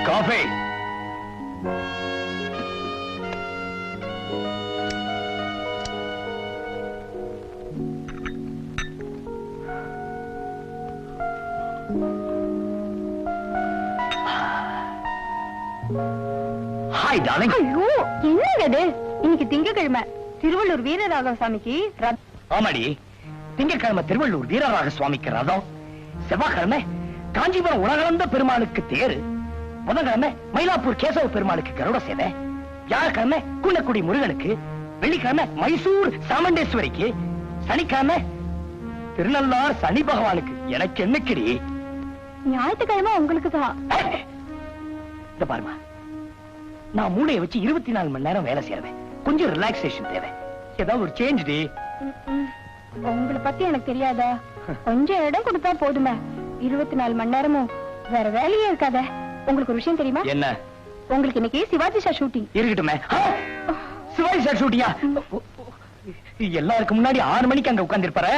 Coffee. Hi darling. ஐயோ என்னங்க இது? இன்னைக்கு திங்கக்கிழமை திருவள்ளூர் வீரராக சாமிக்கு ஆமாடி, திங்கக்கிழமை திருவள்ளூர் வீரராக சுவாமிக்கு ரதம், செவ்வாய்க்கிழமை காஞ்சிபுரம் உலகளந்த பெருமாளுக்கு தேரு, புதன்கிழமை மயிலாப்பூர் கேசவ பெருமாளுக்கு கருட சேவை, வியாழக்கிழமை குன்னக்குடி முருகனுக்கு, வெள்ளிக்கிழமை மைசூர் சாமண்டேஸ்வரிக்கு, சனிக்கிழமை திருநள்ளார் சனி பகவானுக்கு. எனக்கு என்னக்கிடி? ஞாயிற்றுக்கிழமை உங்களுக்கு தான். இந்த பாருமா, நான் மூளையை வச்சு 24 மணி நேரம் வேலை செய்யறேன். கொஞ்சம் ரிலாக்ஸேஷன் தேவை, ஏதாவது ஒரு சேஞ்ச் டி. உங்களை பத்தி எனக்கு தெரியாதா? கொஞ்சம் இடம் கொடுத்தா போதுமே. 24 மணி நேரமும் வேற வேலையே இருக்காத. உங்களுக்கு ஒரு விஷயம் தெரியுமா? என்ன? உங்களுக்கு இன்னைக்கு சிவாஜி சார் ஷூட்டிங். இருக்கட்டுமே. சிவாஜி சார் ஷூட்டிங்கா? எல்லாருக்கும் முன்னாடி 6 மணிக்கு அங்க உட்கார்ந்து இருப்பாரு.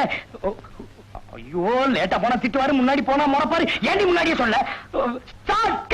ஐயோ, லேட்டா போனா திட்டுவாரு, முன்னாடி போனா முறைப்பாரு. ஏண்டி முன்னாடியே சொல்ல? ஸ்டார்ட்.